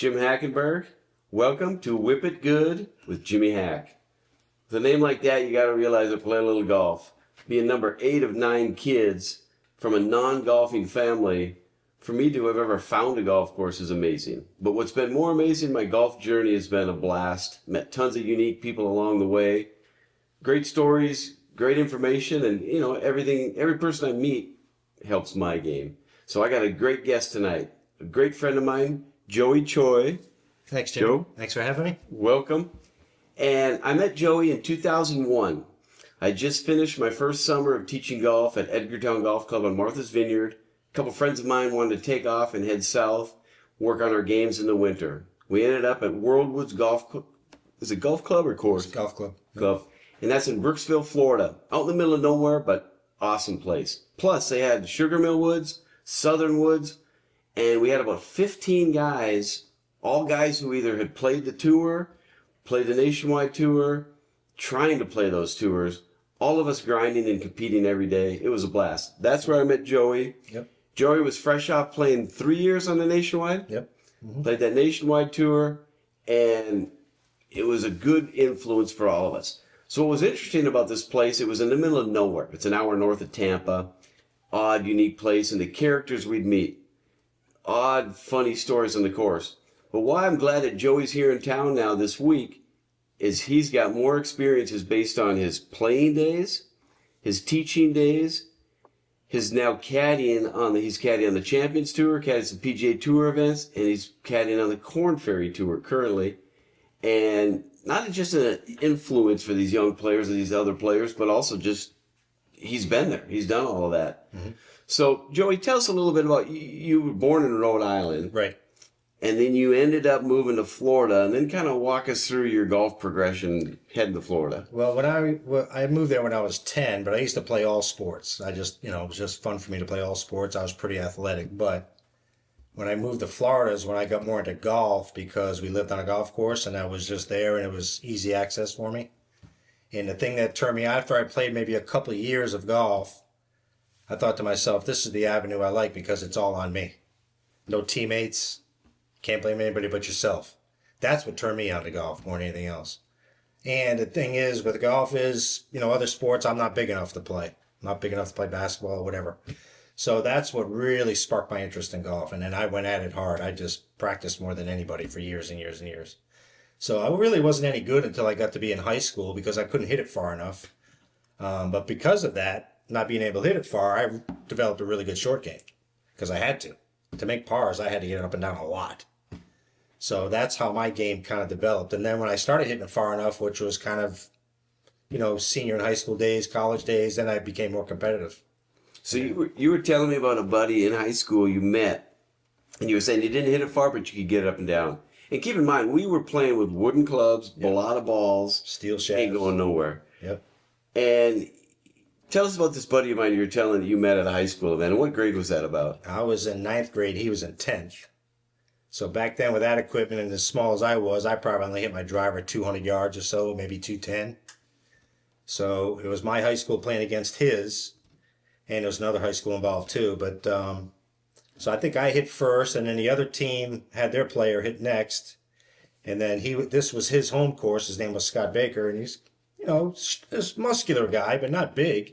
Jim Hackenberg. Welcome to Whip It Good with Jimmy Hack. With a name like that, you got to realize I play a little golf. Being number 8 of 9 kids from a non-golfing family, for me to have ever found a golf course is amazing. But what's been more amazing, my golf journey has been a blast. Met tons of unique people along the way. Great stories, great information, and every person I meet helps my game. So I got a great guest tonight. A great friend of mine, Joey Cioe. Thanks, Jim. Joe, thanks for having me. welcome. And I met Joey in 2001. I just finished my first summer of teaching golf at Edgartown Golf Club on Martha's Vineyard. A couple friends of mine wanted to take off and head south, work on our games in the winter. We ended up at Worldwoods Golf Club. Is it golf club or course? It's golf club. Club. And that's in Brooksville, Florida. Out in the middle of nowhere, but awesome place. Plus, they had Sugar Mill Woods, Southern Woods, and we had about 15 guys, all guys who either had played the tour, played the nationwide tour, trying to play those tours, all of us grinding and competing every day. It was a blast. That's where I met Joey. Yep. Joey was fresh off playing 3 years on the nationwide. Yep. Mm-hmm. Played that nationwide tour, and it was a good influence for all of us. So what was interesting about this place, it was in the middle of nowhere. It's an hour north of Tampa. Odd, unique place, and the characters we'd meet. Odd, funny stories on the course. But why I'm glad that Joey's here in town now this week is he's got more experiences based on his playing days, his teaching days, his now caddying on he's caddying on the Champions Tour, caddying some PGA Tour events, and he's caddying on the Korn Ferry Tour currently. And not just an influence for these young players and these other players, but also just he's been there. He's done all of that. Mm-hmm. So, Joey, tell us a little bit about you were born in Rhode Island. Right. And then you ended up moving to Florida, and then kind of walk us through your golf progression heading to Florida. Well, I moved there when I was 10, but I used to play all sports. It was just fun for me to play all sports. I was pretty athletic, but when I moved to Florida is when I got more into golf because we lived on a golf course and I was just there and it was easy access for me. And the thing that turned me out after I played maybe a couple of years of golf, I thought to myself, this is the avenue I like because it's all on me. No teammates. Can't blame anybody but yourself. That's what turned me on to golf more than anything else. And the thing is, with golf is, other sports, I'm not big enough to play. I'm not big enough to play basketball or whatever. So that's what really sparked my interest in golf. And then I went at it hard. I just practiced more than anybody for years and years and years. So I really wasn't any good until I got to be in high school because I couldn't hit it far enough. But because of that, not being able to hit it far, I developed a really good short game because I had to. To make pars, I had to get it up and down a lot. So that's how my game kind of developed. And then when I started hitting it far enough, which was kind of, senior and high school days, college days, then I became more competitive. So you were telling me about a buddy in high school you met, and you were saying you didn't hit it far, but you could get it up and down. And keep in mind, we were playing with wooden clubs, a lot of balls. Steel shafts. Ain't going nowhere. Yep. And tell us about this buddy of mine you were telling that you met at a high school event. And what grade was that about? I was in 9th grade. He was in 10th. So back then with that equipment and as small as I was, I probably only hit my driver 200 yards or so, maybe 210. So it was my high school playing against his, and there was another high school involved too. But so I think I hit first, and then the other team had their player hit next. And then this was his home course. His name was Scott Baker, and he's, this muscular guy, but not big.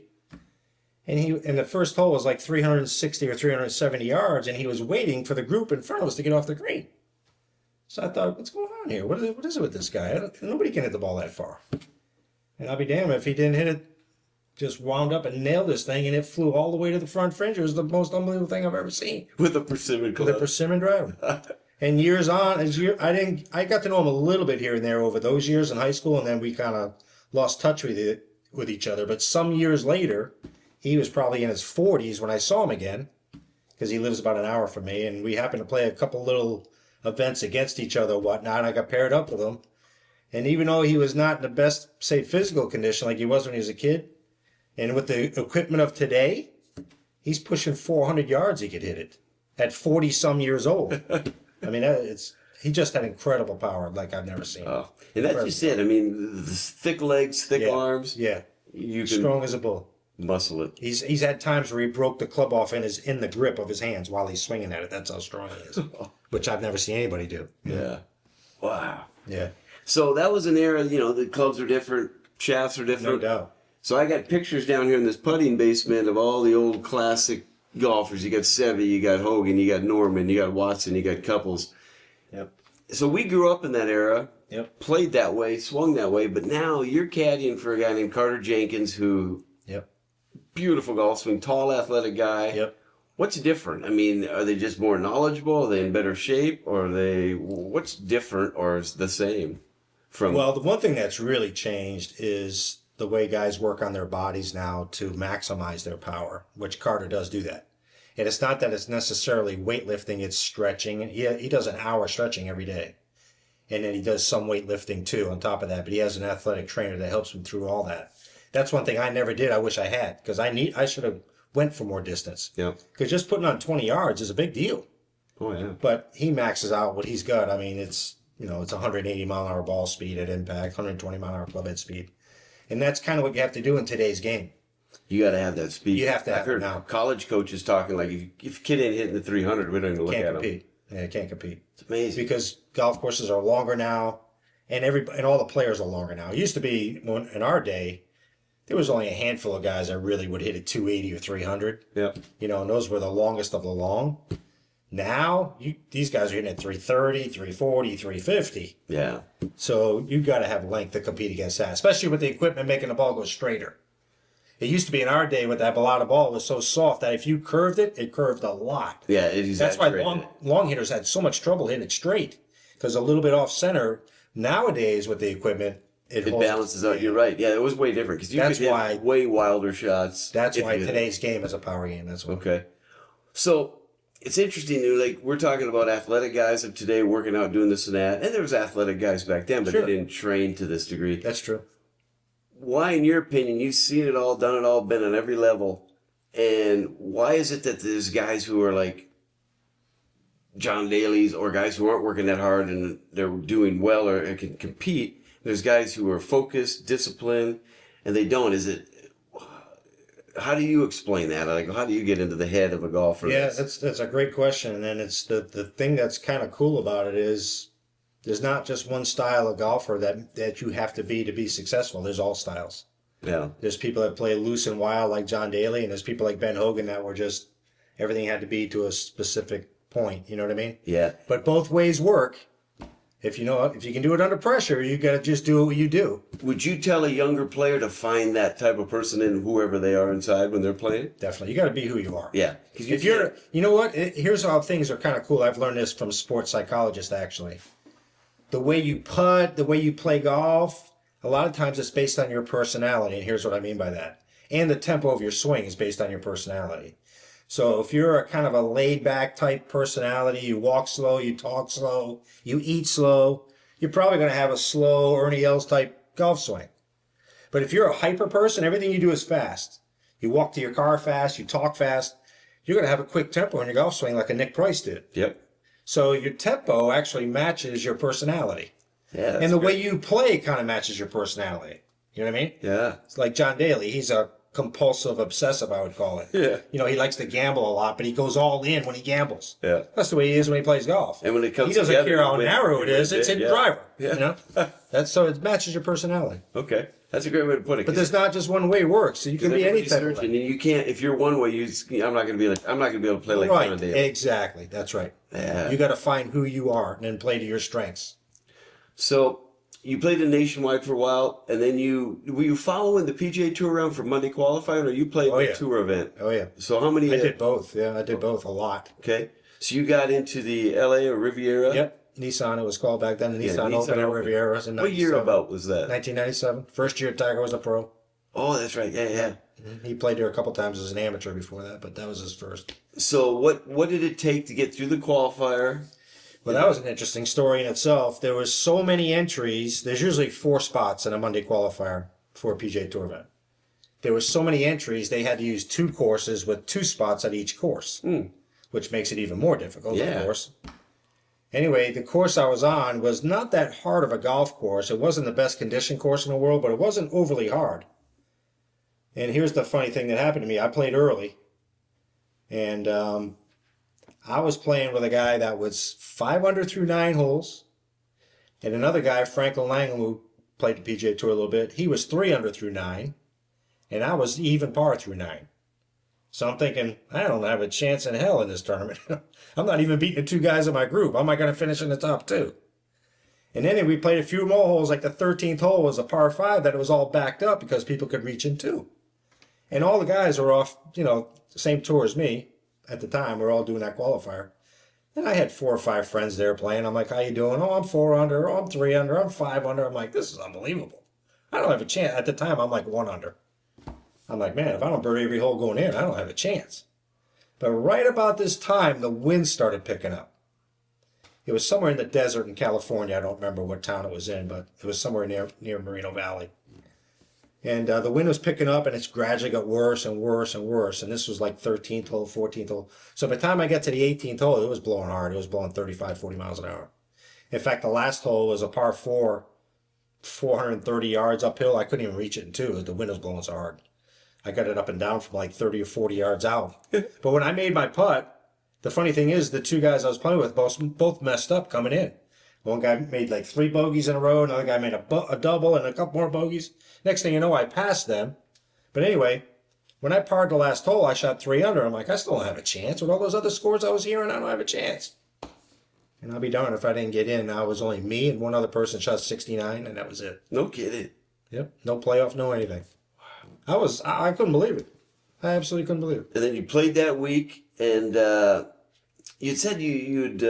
And the first hole was like 360 or 370 yards, and he was waiting for the group in front of us to get off the green. So I thought, what's going on here? What is it with this guy? Nobody can hit the ball that far. And I'll be damned if he didn't hit it, just wound up and nailed this thing, and it flew all the way to the front fringe. It was the most unbelievable thing I've ever seen. With a persimmon club. With a persimmon driver. And years on, I got to know him a little bit here and there over those years in high school, and then we kind of lost touch with each other. But some years later, he was probably in his 40s when I saw him again, because he lives about an hour from me, and we happened to play a couple little events against each other and whatnot. I got paired up with him. And even though he was not in the best, say, physical condition like he was when he was a kid, and with the equipment of today, he's pushing 400 yards he could hit it at 40-some years old. I mean, he just had incredible power like I've never seen. Oh. And that's just it. I mean, the thick legs, thick arms. Yeah. You can, strong as a bull. muscle it. He's had times where he broke the club off in the grip of his hands while he's swinging at it. That's how strong he is, which I've never seen anybody do. Yeah. Wow. Yeah. So that was an era, the clubs are different, shafts are No different. doubt. So I got pictures down here in this putting basement of all the old classic golfers. You got Seve, you got Hogan, you got Norman, you got Watson, you got Couples. Yep. So we grew up in that era, Yep. played that way, swung that way, but now you're caddying for a guy named Carter Jenkins who, Yep. beautiful golf swing, tall, athletic guy. Yep. What's different? I mean, are they just more knowledgeable? Are they in better shape? Or what's different or is the same? Well, the one thing that's really changed is the way guys work on their bodies now to maximize their power, which Carter does do that. And it's not that it's necessarily weightlifting, it's stretching. He does an hour stretching every day. And then he does some weightlifting too on top of that. But he has an athletic trainer that helps him through all that. That's one thing I never did. I wish I had, because I should have went for more distance. Yeah. Because just putting on 20 yards is a big deal. Oh, yeah. But he maxes out what he's got. I mean, it's 180 mile an hour ball speed at impact, 120 mile an hour club head speed. And that's kind of what you have to do in today's game. You got to have that speed. You have to have I've heard it now. college coaches talking like, if a kid ain't hitting the 300, we don't even look Can't at compete. Yeah, can't compete. It's amazing. Because golf courses are longer now, and all the players are longer now. It used to be, in our day, there was only a handful of guys that really would hit at 280 or 300. Yeah. And those were the longest of the long. Now, these guys are hitting at 330, 340, 350. Yeah. So you got to have length to compete against that, especially with the equipment making the ball go straighter. It used to be in our day with that balata ball, it was so soft that if you curved it, it curved a lot. Yeah, it is. That's why long hitters had so much trouble hitting it straight, because a little bit off center. Nowadays with the equipment, it balances out. You're right. Yeah, it was way different because you could hit way wilder shots. That's why today's game is a power game. That's why. Okay. So it's interesting. Like we're talking about athletic guys of today working out, doing this and that, and there was athletic guys back then, but Sure. they didn't train to this degree. That's true. Why, in your opinion, you've seen it all, done it all, been on every level, and why is it that there's guys who are like John Daly's or guys who aren't working that hard and they're doing well or can compete? There's guys who are focused, disciplined, and they don't. How do you explain that? Like, how do you get into the head of a golfer? Yeah, that's a great question, and it's the thing that's kind of cool about it is there's not just one style of golfer that you have to be successful. There's all styles. Yeah. There's people that play loose and wild like John Daly, and there's people like Ben Hogan that were just everything had to be to a specific point. You know what I mean? Yeah. But both ways work. If you can do it under pressure, you got to just do what you do. Would you tell a younger player to find that type of person in whoever they are inside when they're playing? Definitely. You got to be who you are. Yeah. If you're, you know what? Here's how things are kind of cool. I've learned this from sports psychologists, actually. The way you putt, the way you play golf, a lot of times it's based on your personality. And here's what I mean by that. And the tempo of your swing is based on your personality. So if you're a kind of a laid-back type personality, you walk slow, you talk slow, you eat slow, you're probably going to have a slow Ernie Els type golf swing. But if you're a hyper person, everything you do is fast. You walk to your car fast, you talk fast, you're going to have a quick tempo in your golf swing like a Nick Price did. Yep. So your tempo actually matches your personality. Yeah. And the way you play kind of matches your personality. You know what I mean? Yeah. It's like John Daly. He's a compulsive obsessive, I would call it. Yeah. He likes to gamble a lot, but he goes all in when he gambles. Yeah. That's the way he is when he plays golf. And when it comes he doesn't care how narrow it is. It's in yeah. driver. Yeah. So it matches your personality. Okay. That's a great way to put it. But there's not just one way it works. So you can be any type of way. And you can't, if you're one way, I'm not going to be able to play like John Daly. Exactly. That's right. Yeah. You got to find who you are and then play to your strengths. So you played in Nationwide for a while, and then were you following the PGA Tour around for Monday qualifying, or you played the tour event? Oh, yeah. So how many? I did both. Yeah, I did both a lot. Okay. So you got into the LA or Riviera? Yep. Nissan, it was called back then. The Nissan Open at Riviera. Was in what year about was that? 1997. First year Tiger was a pro. Oh, that's right. Yeah. He played there a couple times as an amateur before that, but that was his first. So what did it take to get through the qualifier? Well, that was an interesting story in itself. There was so many entries. There's usually 4 spots in a Monday qualifier for a PGA Tour event. There were so many entries, they had to use 2 courses with 2 spots at each course, which makes it even more difficult, of course. Anyway, the course I was on was not that hard of a golf course. It wasn't the best condition course in the world, but it wasn't overly hard. And here's the funny thing that happened to me. I played early, and I was playing with a guy that was 5 under through 9 holes, and another guy, Franklin Langham, who played the PGA Tour a little bit, he was 3 under through 9, and I was even par through 9. So I'm thinking, I don't have a chance in hell in this tournament. I'm not even beating the 2 guys in my group. How am I going to finish in the top 2? And then we played a few more holes, like the 13th hole was a par 5 that it was all backed up because people could reach in too. And all the guys were off, the same tour as me at the time. We were all doing that qualifier. And I had 4 or 5 friends there playing. I'm like, how you doing? Oh, I'm 4 under. Oh, I'm 3 under. I'm 5 under. I'm like, this is unbelievable. I don't have a chance. At the time, I'm like 1 under. I'm like, man, if I don't birdie every hole going in, I don't have a chance. But right about this time, the wind started picking up. It was somewhere in the desert in California. I don't remember what town it was in, but it was somewhere near Moreno Valley. And the wind was picking up, and it's gradually got worse and worse and worse. And this was like 13th hole, 14th hole. So by the time I got to the 18th hole, it was blowing hard. It was blowing 35, 40 miles an hour. In fact, the last hole was a par 4, 430 yards uphill. I couldn't even reach it in 2. The wind was blowing so hard. I got it up and down from like 30 or 40 yards out. But when I made my putt, the funny thing is the 2 guys I was playing with both messed up coming in. One guy made like 3 bogeys in a row. Another guy made a double and a couple more bogeys. Next thing you know, I passed them. But anyway, when I parred the last hole, I shot 3 under. I'm like, I still don't have a chance. With all those other scores I was hearing, I don't have a chance. And I'll be darned if I didn't get in. Now it was only me and one other person shot 69, and that was it. No kidding. Yep. No playoff, no anything. I couldn't believe it. I absolutely couldn't believe it. And then you played that week, and you'd said you'd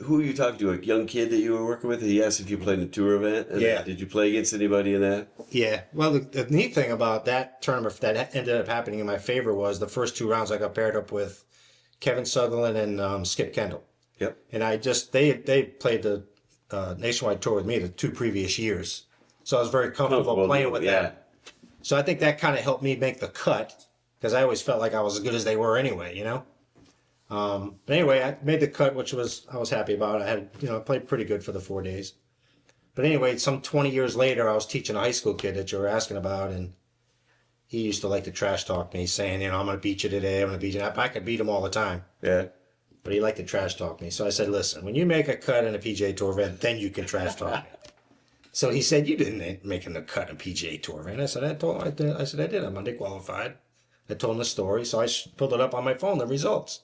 who were you talking to? A young kid that you were working with? He asked if you played in a tour event. And yeah. Did you play against anybody in that? Yeah. Well, the neat thing about that tournament that ended up happening in my favor was the first 2 rounds I got paired up with Kevin Sutherland and Skip Kendall. Yep. And they played the nationwide tour with me the 2 previous years, so I was very comfortable playing with them. So I think that kind of helped me make the cut because I always felt like I was as good as they were anyway, But anyway, I made the cut, which I was happy about. I had, I played pretty good for the 4 days. But anyway, some 20 years later, I was teaching a high school kid that you were asking about, and he used to like to trash talk me, saying, I'm going to beat you today. I'm going to beat you. I could beat him all the time. Yeah. But he liked to trash talk me. So I said, listen, when you make a cut in a PGA Tour event, then you can trash talk me. So he said, you didn't make the cut in a PGA Tour event. I said, I did. I'm underqualified. I told him the story. So I pulled it up on my phone, the results.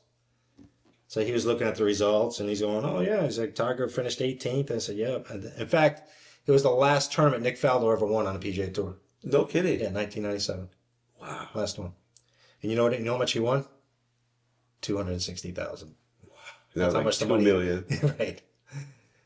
So he was looking at the results, and he's going, oh, yeah. He's like, Tiger finished 18th. I said, yeah. In fact, it was the last tournament Nick Faldo ever won on the PGA Tour. No kidding. Yeah, 1997. Wow. Last one. And you know how much he won? $260,000. Wow. That's how like much the $2 money. million. Right.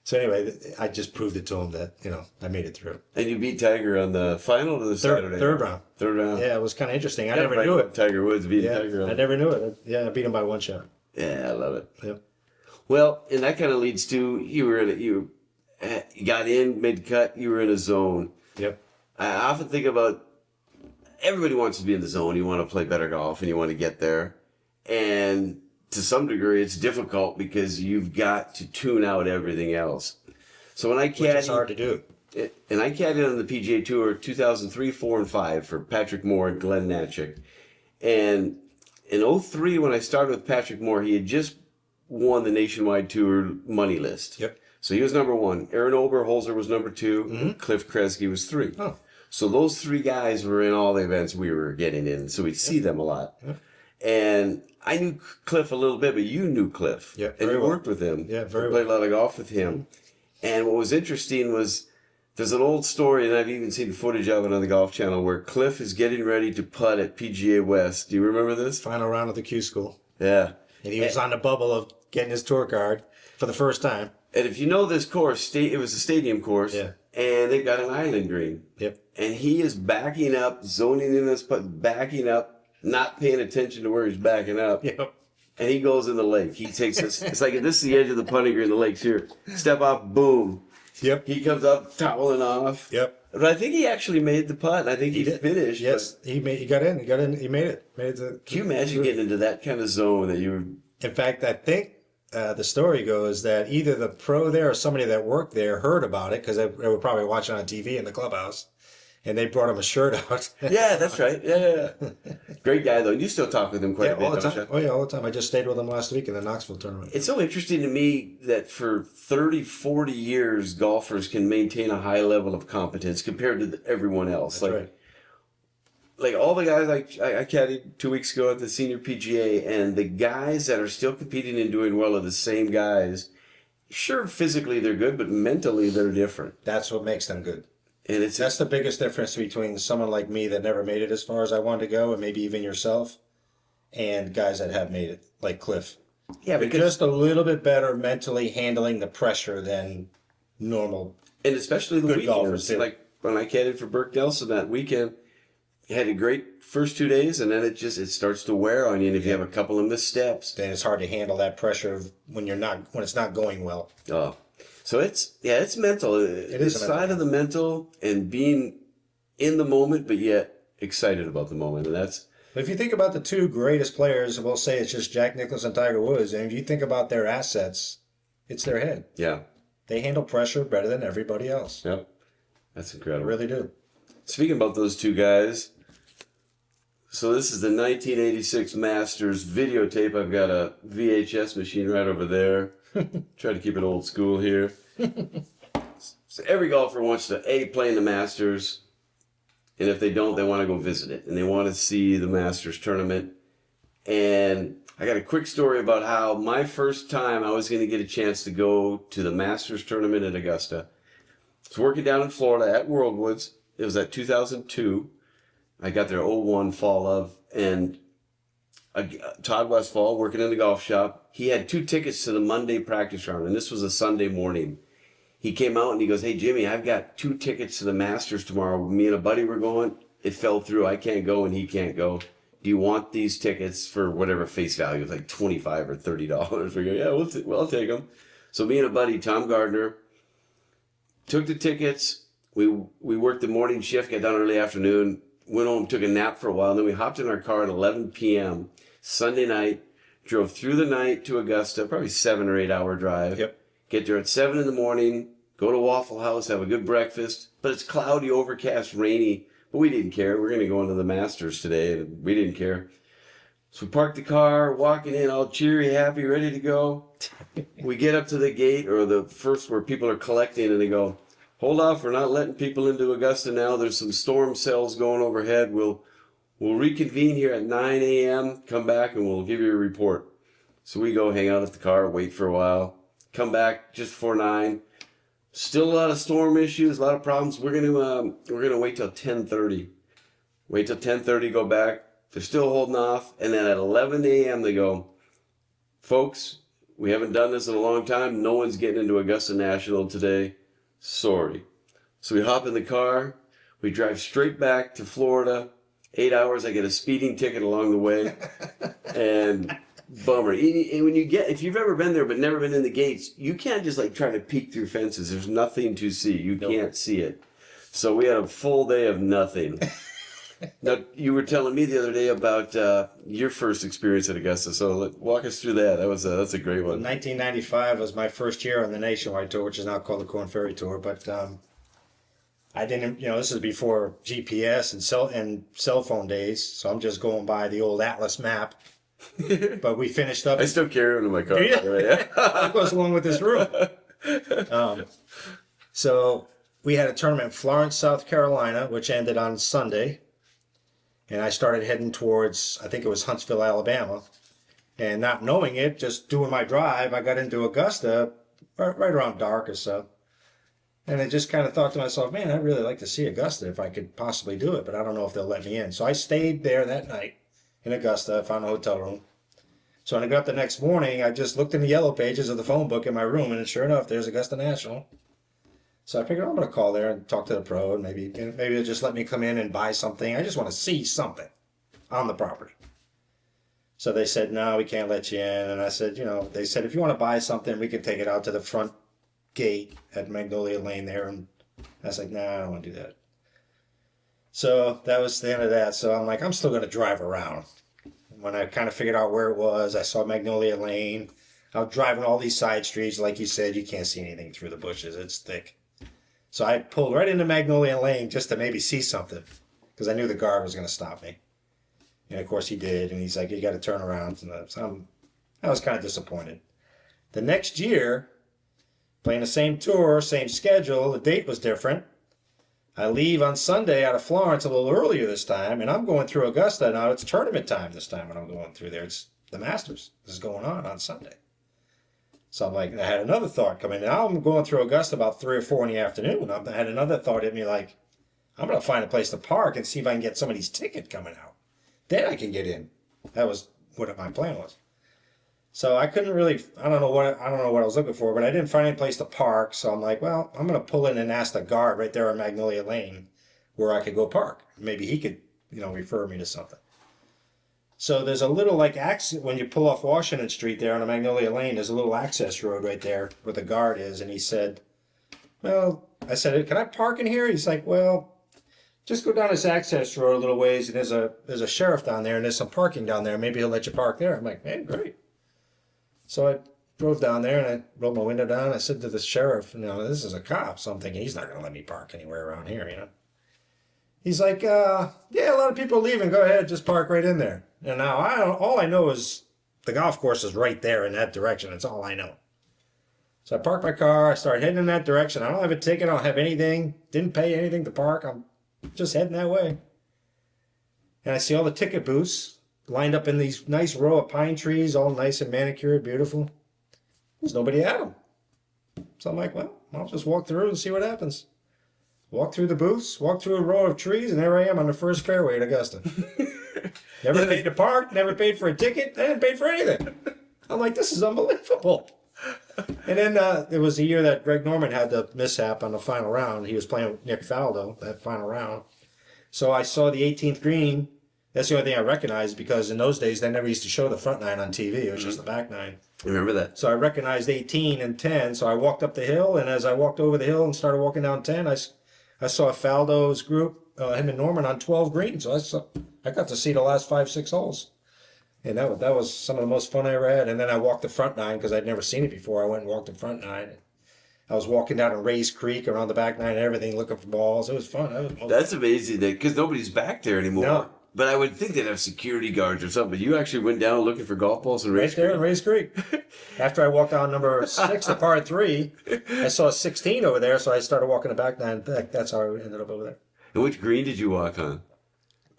So anyway, I just proved it to him that, I made it through. And you beat Tiger on the final or the Saturday? Third round. Third round. Yeah, it was kind of interesting. I never knew it. Tiger Woods beating Tiger. I never knew it. Yeah, I beat him by 1 shot. Yeah, I love it. Yep. Well, and that kind of leads to you got in, made the cut, you were in a zone. Yep. I often think about everybody wants to be in the zone. You want to play better golf and you want to get there. And to some degree, it's difficult because you've got to tune out everything else. So when I caddied, which is hard to do. And I caddied on the PGA Tour 2003, 4, and 5 for Patrick Moore and Glenn Natchick. And in 2003, when I started with Patrick Moore, he had just won the Nationwide Tour money list. Yep. So he was number 1. Aaron Oberholzer was number 2. Mm-hmm. And Cliff Kresge was 3. Oh. So those 3 guys were in all the events we were getting in. So we'd see them a lot. Yep. And I knew Cliff a little bit, but you knew Cliff. Yeah, and you well. worked with him. Yeah, very played a lot of golf with him. And what was interesting was there's an old story, and I've even seen footage of it on the Golf Channel, where Cliff is getting ready to putt at PGA West. Do you remember this? Final round of the Q School. Yeah. And he was on the bubble of getting his tour card for the first time. And if you know this course, it was a stadium course. Yeah. And they've got an island green. Yep. And he is backing up, zoning in this putt, backing up, not paying attention to where he's backing up. Yep. And he goes in the lake. He takes this. It's like this is the edge of the putting green. The lake's here. Step off, boom. Yep. He comes up, toweling off. Yep. But I think he actually made the putt. I think he finished. Yes, he got in. He made it. Can you imagine getting into that kind of zone that you were? In fact, I think the story goes that either the pro there or somebody that worked there heard about it because they were probably watching on TV in the clubhouse, and they brought him a shirt out. Yeah, that's right. Yeah. Great guy though. And you still talk with him quite Yeah, a bit, all the don't time. you? Oh yeah, all the time. I just stayed with him last week in the Knoxville tournament. It's so interesting to me that for 30, 40 years, golfers can maintain a high level of competence compared to everyone else. That's right. Like all the guys I caddied 2 weeks ago at the senior PGA, and the guys that are still competing and doing well are the same guys. Sure, physically they're good, but mentally they're different. That's what makes them good. And That's the biggest difference between someone like me that never made it as far as I wanted to go, and maybe even yourself, and guys that have made it, like Cliff. yeah, They're because just a little bit better mentally handling the pressure than normal. and especially the good weekends. golfers, too. Like when I caddied for Burke Nelson that weekend, had a great first 2 days, and then it starts to wear on you. And if you have a couple of missteps, Then it's hard to handle that pressure when it's not going well. oh, so it's mental. is This a mental side of the mental and being in the moment, but yet excited about the moment, and that's But if you think about the two greatest players, we'll say it's just Jack Nicklaus and Tiger Woods, and if you think about their assets, it's their head. yeah, They handle pressure better than everybody else. yep, that's They incredible. really do. Speaking about those two guys, so this is the 1986 Masters videotape. I've got a VHS machine right over there. Try to keep it old school here. So every golfer wants to play in the Masters, and if they don't, they want to go visit it, and they want to see the Masters tournament. And I got a quick story about how my first time I was going to get a chance to go to the Masters tournament at Augusta. I was working down in Florida at Worldwoods. It was at 2002. I got there '01 fall of, and Todd Westfall, working in the golf shop, he had 2 tickets to the Monday practice round, and this was a Sunday morning. He came out and he goes, "Hey, Jimmy, I've got 2 tickets to the Masters tomorrow. Me and a buddy were going. It fell through. I can't go and he can't go. Do you want these tickets for whatever face value, like $25 or $30? We go, yeah, I'll take them. So me and a buddy, Tom Gardner, took the tickets. We worked the morning shift, got done early afternoon, went home, took a nap for a while. Then we hopped in our car at 11 p.m. Sunday night, drove through the night to Augusta, probably 7 or 8 hour drive. Yep. Get there at 7 in the morning, go to Waffle House, have a good breakfast. But it's cloudy, overcast, rainy. But we didn't care. We're going to go into the Masters today, and we didn't care. So we parked the car, walking in, all cheery, happy, ready to go. We get up to the gate, or the first where people are collecting, and they go, "Hold off, we're not letting people into Augusta now. There's some storm cells going overhead. We'll reconvene here at 9 a.m., come back, and we'll give you a report." So we go hang out at the car, wait for a while, come back just before 9. Still a lot of storm issues, a lot of problems. We're gonna wait till 10:30. Wait till 10:30, go back. They're still holding off, and then at 11 a.m. they go, "Folks, we haven't done this in a long time. No one's getting into Augusta National today. Sorry." So we hop in the car. We drive straight back to Florida. 8 hours. I get a speeding ticket along the way, and bummer. And if you've ever been there but never been in the gates, you can't just like try to peek through fences. There's nothing to see. You can't see it. So we had a full day of nothing. Now, you were telling me the other day about your first experience at Augusta. So walk us through that. That's a great one. 1995 was my first year on the Nationwide Tour, which is now called the Corn Ferry Tour. But I didn't, this is before GPS and cell phone days, so I'm just going by the old Atlas map. But we finished up. I still carry them in my car. Do you? Yeah. That goes along with this room. So we had a tournament in Florence, South Carolina, which ended on Sunday. And I started heading towards, I think it was Huntsville, Alabama. And not knowing it, just doing my drive, I got into Augusta right around dark or so. And I just kind of thought to myself, man, I'd really like to see Augusta if I could possibly do it, but I don't know if they'll let me in. So I stayed there that night in Augusta. I found a hotel room. So when I got up the next morning, I just looked in the yellow pages of the phone book in my room, and sure enough, there's Augusta National. So I figured I'm going to call there and talk to the pro, and maybe they'll just let me come in and buy something. I just want to see something on the property. So they said, no, we can't let you in. And I said, they said, if you want to buy something, we could take it out to the front gate at Magnolia Lane there. And I was like, nah, I don't want to do that. So that was the end of that. So I'm like, I'm still going to drive around. When I kind of figured out where it was, I saw Magnolia Lane. I was driving all these side streets. Like you said, you can't see anything through the bushes. It's thick. So I pulled right into Magnolia Lane just to maybe see something because I knew the guard was going to stop me. And of course he did. And he's like, you got to turn around. So I was kind of disappointed. The next year, playing the same tour, same schedule, the date was different. I leave on Sunday out of Florence a little earlier this time, and I'm going through Augusta. Now it's tournament time this time when I'm going through there. It's the Masters. This is going on Sunday. So I'm like, I had another thought coming. Now I'm going through Augusta about 3 or 4 in the afternoon. I had another thought hit me like, I'm going to find a place to park and see if I can get somebody's ticket coming out. Then I can get in. That was what my plan was. So I couldn't really, I don't know what I was looking for, but I didn't find any place to park. So I'm like, well, I'm going to pull in and ask the guard right there on Magnolia Lane where I could go park. Maybe he could, refer me to something. So there's a little like access, when you pull off Washington Street there on a Magnolia Lane, there's a little access road right there where the guard is. And he said, well, I said, can I park in here? He's like, well, just go down this access road a little ways. And there's a sheriff down there and there's some parking down there. Maybe he'll let you park there. I'm like, hey, great. So I drove down there and I rolled my window down. I said to the sheriff, this is a cop. So I'm thinking he's not going to let me park anywhere around here, He's like, yeah, a lot of people are leaving. Go ahead, just park right in there. And now all I know is the golf course is right there in that direction. That's all I know. So I parked my car. I started heading in that direction. I don't have a ticket. I don't have anything. Didn't pay anything to park. I'm just heading that way. And I see all the ticket booths lined up in these nice row of pine trees, all nice and manicured, beautiful. There's nobody at them. So I'm like, well, I'll just walk through and see what happens. Walk through the booths, walk through a row of trees, and there I am on the first fairway at Augusta. Never paid to park, never paid for a ticket, I didn't pay for anything. I'm like, this is unbelievable. And then it was the year that Greg Norman had the mishap on the final round. He was playing with Nick Faldo, that final round. So I saw the 18th green. That's the only thing I recognized because in those days, they never used to show the front nine on TV. It was just the back nine. I remember that. So I recognized 18 and 10. So I walked up the hill, and as I walked over the hill and started walking down 10, I saw Faldo's group, him and Norman, on 12 green. So I got to see the last 5, 6 holes. And that was some of the most fun I ever had. And then I walked the front nine because I'd never seen it before. I went and walked the front nine. I was walking down in Ray's Creek around the back nine and everything, looking for balls. It was fun. That's amazing because nobody's back there anymore. No. But I would think they'd have security guards or something. But you actually went down looking for golf balls in Ray's Creek? Right there in Ray's Creek. After I walked down number 6, the par 3, I saw 16 over there, so I started walking the back nine. That's how I ended up over there. And which green did you walk on?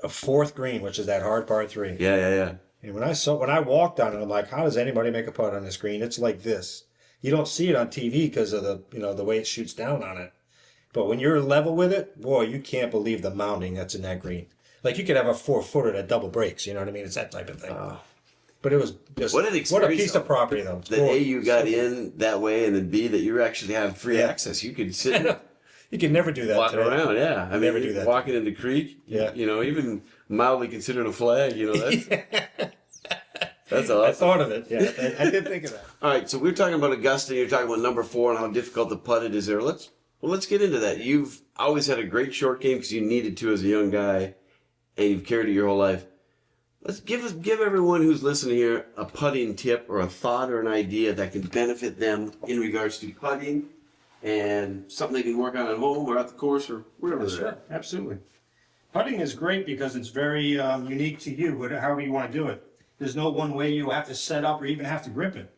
A 4th green, which is that hard par 3. Yeah. And when I walked on it, I'm like, how does anybody make a putt on this green? It's like this. You don't see it on TV because of the way it shoots down on it. But when you're level with it, boy, you can't believe the mounding that's in that green. Like you could have a 4-footer that double breaks. You know what I mean? It's that type of thing. But it was just what a piece of property, though. That A, you got in that way, and then B, that you actually have free access. You could sit and you can never do that. walk around. Yeah, I mean, never do that. Walking in the creek. Yeah. Even mildly considered a flag. That's that's awesome. I thought of it. Yeah, I did think of that. All right, so we're talking about Augusta. You're talking about number 4 and how difficult the putt it is there. Let's get into that. You've always had a great short game because you needed to as a young guy, and you've carried it your whole life. Let's give everyone who's listening here a putting tip or a thought or an idea that can benefit them in regards to putting and something they can work on at home or at the course or wherever they're at. Absolutely. Putting is great because it's very unique to you, however you want to do it. There's no one way you have to set up or even have to grip it.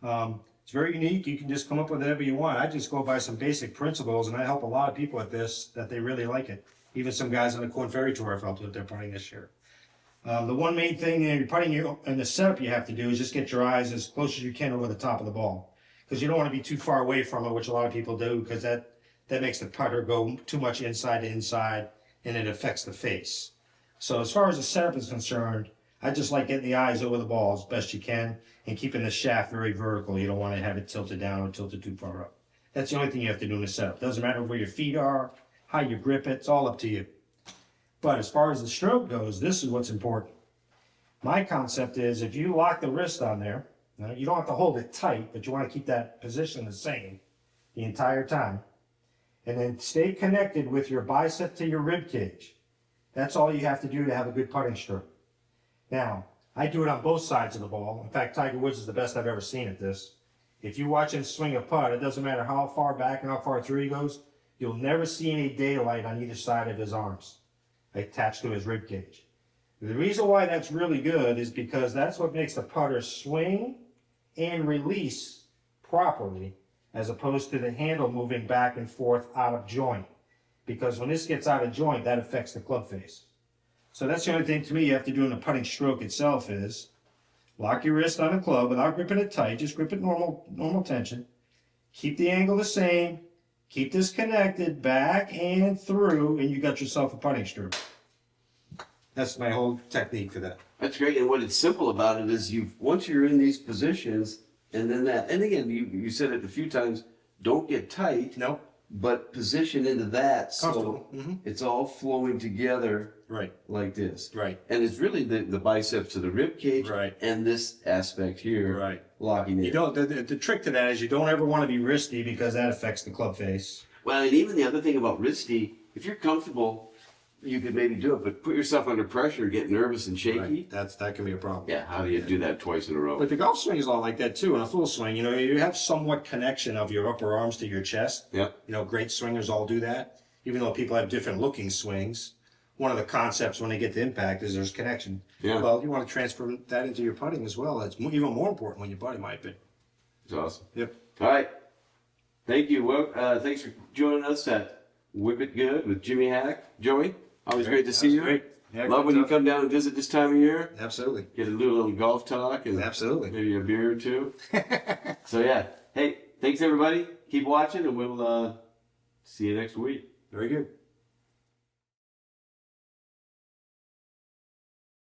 It's very unique. You can just come up with whatever you want. I just go by some basic principles, and I help a lot of people at this that they really like it. Even some guys on the Corn Ferry Tour I've helped with their putting this year. The one main thing in your putting and the setup you have to do is just get your eyes as close as you can over the top of the ball. Because you don't want to be too far away from it, which a lot of people do, because that makes the putter go too much inside to inside, and it affects the face. So as far as the setup is concerned, I just like getting the eyes over the ball as best you can and keeping the shaft very vertical. You don't want to have it tilted down or tilted too far up. That's the only thing you have to do in the setup. Doesn't matter where your feet are, how you grip it, it's all up to you. But as far as the stroke goes, this is what's important. My concept is if you lock the wrist on there, you don't have to hold it tight, but you want to keep that position the same the entire time. And then stay connected with your bicep to your rib cage. That's all you have to do to have a good putting stroke. Now, I do it on both sides of the ball. In fact, Tiger Woods is the best I've ever seen at this. If you watch him swing a putt, it doesn't matter how far back and how far through he goes, You'll never see any daylight on either side of his arms attached to his rib cage. The reason why that's really good is because that's what makes the putter swing and release properly, as opposed to the handle moving back and forth out of joint. Because when this gets out of joint, that affects the club face. So that's the only thing to me you have to do in the putting stroke itself is lock your wrist on the club without gripping it tight, just grip it normal tension. Keep the angle the same, keep this connected back and through, and you got yourself a putting stroke. That's my whole technique for that. That's great. And what it's simple about it is once you're in these positions, and then and again, you said it a few times, don't get tight. Nope. But position into that so Comfortable. it's all flowing together Right. like this. Right. And it's really the biceps to the rib cage Right. and this aspect here Right. locking in. You don't. The trick to that is you don't ever want to be wristy because that affects the club face. Well, and even the other thing about wristy, if you're comfortable, you could maybe do it, but put yourself under pressure, get nervous and shaky. Right. That can be a problem. Yeah, how do you do that twice in a row? But the golf swing is all like that too. In a full swing, you have somewhat connection of your upper arms to your chest. Yep. Great swingers all do that. Even though people have different looking swings, one of the concepts when they get to impact is there's connection. Yeah. Well, you want to transfer that into your putting as well. That's even more important when you're putting, in my opinion. It's awesome. Yep. All right. Thank you. Well, thanks for joining us at Whip It Good with Jimmy Haddock. Joey, always great to see you. Great. Yeah, Love good when you stuff. come down and visit this time of year. Absolutely. Get to do a little golf talk and Absolutely. maybe a beer or two. So yeah. Hey, thanks everybody. Keep watching and we'll see you next week. Very good.